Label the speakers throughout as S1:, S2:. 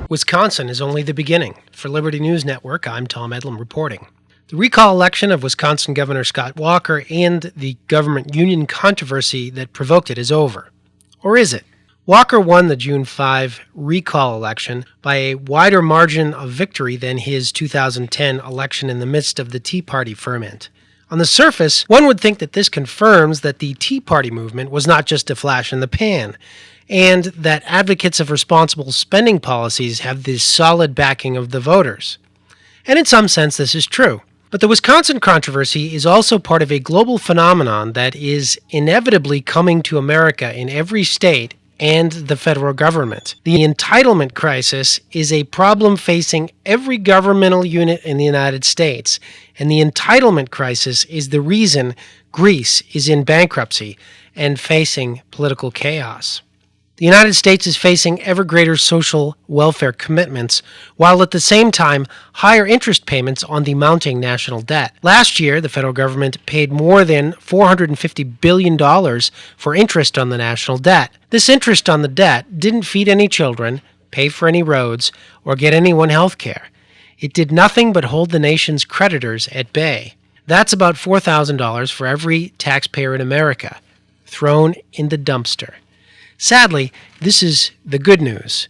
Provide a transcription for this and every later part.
S1: Wisconsin is only the beginning. For Liberty News Network, I'm Tom Eddlem reporting. The recall election of Wisconsin Governor Scott Walker and the government union controversy that provoked it is over. Or is it? Walker won the June 5 recall election by a wider margin of victory than his 2010 election in the midst of the Tea Party ferment. On the surface, one would think that this confirms that the Tea Party movement was not just a flash in the pan, and that advocates of responsible spending policies have the solid backing of the voters. And in some sense, this is true. But the Wisconsin controversy is also part of a global phenomenon that is inevitably coming to America in every state and the federal government. The entitlement crisis is a problem facing every governmental unit in the United States, and the entitlement crisis is the reason Greece is in bankruptcy and facing political chaos. The United States is facing ever greater social welfare commitments, while at the same time higher interest payments on the mounting national debt. Last year, the federal government paid more than $450 billion for interest on the national debt. This interest on the debt didn't feed any children, pay for any roads, or get anyone health care. It did nothing but hold the nation's creditors at bay. That's about $4,000 for every taxpayer in America, thrown in the dumpster. Sadly, this is the good news.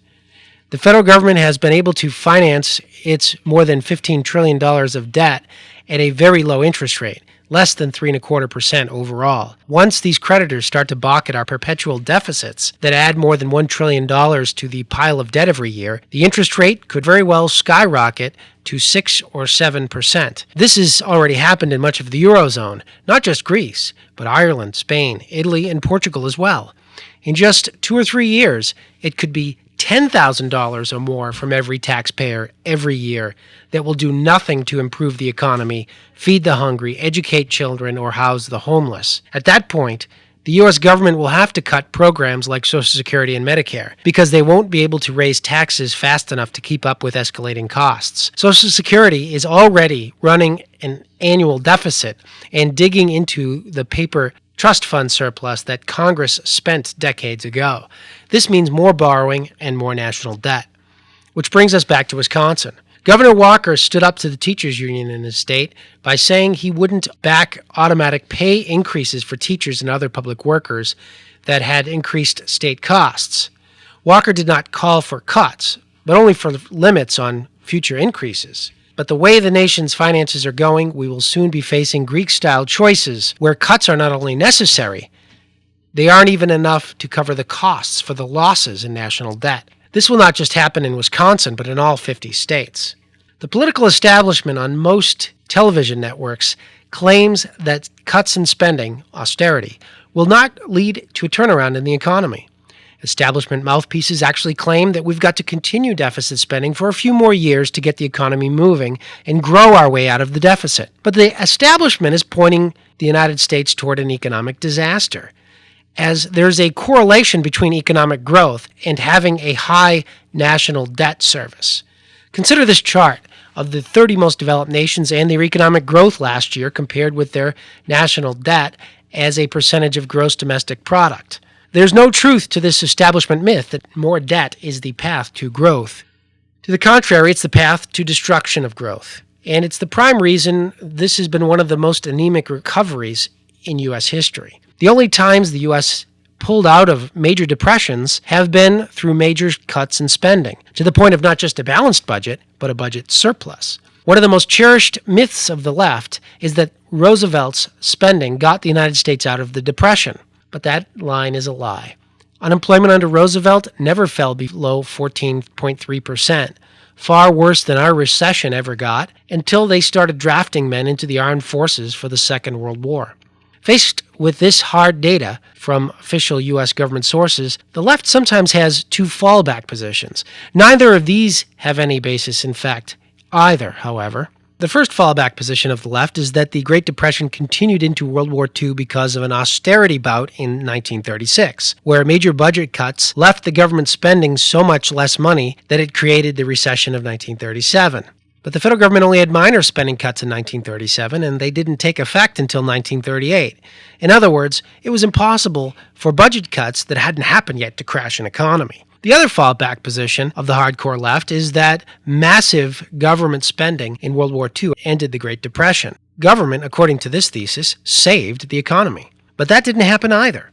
S1: The federal government has been able to finance its more than $15 trillion of debt at a very low interest rate, less than 3.25% overall. Once these creditors start to balk at our perpetual deficits that add more than $1 trillion to the pile of debt every year, the interest rate could very well skyrocket to 6 or 7%. This has already happened in much of the Eurozone, not just Greece, but Ireland, Spain, Italy, and Portugal as well. In just 2 or 3 years, it could be $10,000 or more from every taxpayer every year that will do nothing to improve the economy, feed the hungry, educate children, or house the homeless. At that point, the U.S. government will have to cut programs like Social Security and Medicare because they won't be able to raise taxes fast enough to keep up with escalating costs. Social Security is already running an annual deficit and digging into the paper trust fund surplus that Congress spent decades ago. This means more borrowing and more national debt. Which brings us back to Wisconsin. Governor Walker stood up to the teachers union in his state by saying he wouldn't back automatic pay increases for teachers and other public workers that had increased state costs. Walker did not call for cuts, but only for limits on future increases. But the way the nation's finances are going, we will soon be facing Greek-style choices where cuts are not only necessary, they aren't even enough to cover the costs for the losses in national debt. This will not just happen in Wisconsin, but in all 50 states. The political establishment on most television networks claims that cuts in spending, austerity, will not lead to a turnaround in the economy. Establishment mouthpieces actually claim that we've got to continue deficit spending for a few more years to get the economy moving and grow our way out of the deficit. But the establishment is pointing the United States toward an economic disaster, as there's a correlation between economic growth and having a high national debt service. Consider this chart of the 30 most developed nations and their economic growth last year compared with their national debt as a percentage of gross domestic product. There's no truth to this establishment myth that more debt is the path to growth. To the contrary, it's the path to destruction of growth. And it's the prime reason this has been one of the most anemic recoveries in U.S. history. The only times the U.S. pulled out of major depressions have been through major cuts in spending, to the point of not just a balanced budget, but a budget surplus. One of the most cherished myths of the left is that Roosevelt's spending got the United States out of the Depression. But that line is a lie. Unemployment under Roosevelt never fell below 14.3%, far worse than our recession ever got, until they started drafting men into the armed forces for the Second World War. Faced with this hard data from official U.S. government sources, the left sometimes has two fallback positions. Neither of these have any basis in fact either, however. The first fallback position of the left is that the Great Depression continued into World War II because of an austerity bout in 1936, where major budget cuts left the government spending so much less money that it created the recession of 1937. But the federal government only had minor spending cuts in 1937, and they didn't take effect until 1938. In other words, it was impossible for budget cuts that hadn't happened yet to crash an economy. The other fallback position of the hardcore left is that massive government spending in World War II ended the Great Depression. Government, according to this thesis, saved the economy. But that didn't happen either.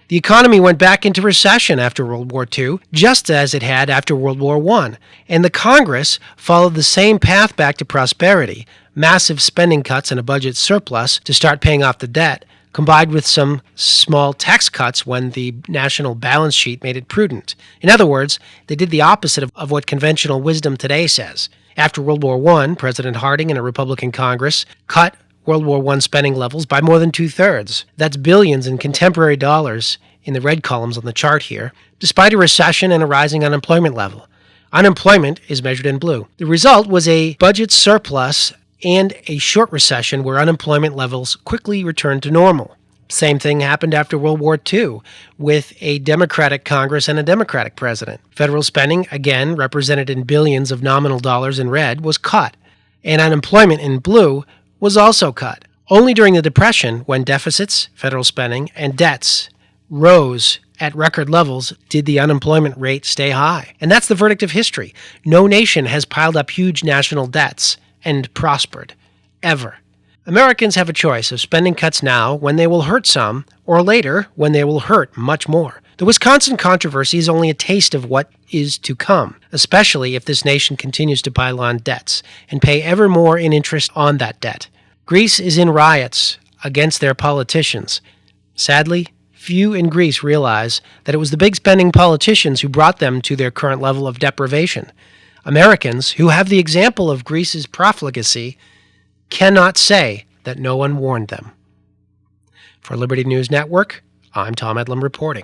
S1: The economy went back into recession after World War II, just as it had after World War I, and the Congress followed the same path back to prosperity, massive spending cuts and a budget surplus to start paying off the debt, combined with some small tax cuts when the national balance sheet made it prudent. In other words, they did the opposite of what conventional wisdom today says. After World War I, President Harding and a Republican Congress cut World War I spending levels by more than 2/3. That's billions in contemporary dollars in the red columns on the chart here, despite a recession and a rising unemployment level. Unemployment is measured in blue. The result was a budget surplus and a short recession where unemployment levels quickly returned to normal. Same thing happened after World War II with a Democratic Congress and a Democratic president. Federal spending, again represented in billions of nominal dollars in red, was cut, and unemployment in blue was also cut. Only during the Depression, when deficits, federal spending, and debts rose at record levels, did the unemployment rate stay high. And that's the verdict of history. No nation has piled up huge national debts and prospered, ever. Americans have a choice of spending cuts now when they will hurt some, or later when they will hurt much more. The Wisconsin controversy is only a taste of what is to come, especially if this nation continues to pile on debts and pay ever more in interest on that debt. Greece is in riots against their politicians. Sadly, few in Greece realize that it was the big spending politicians who brought them to their current level of deprivation. Americans, who have the example of Greece's profligacy, cannot say that no one warned them. For Liberty News Network, I'm Tom Eddlem reporting.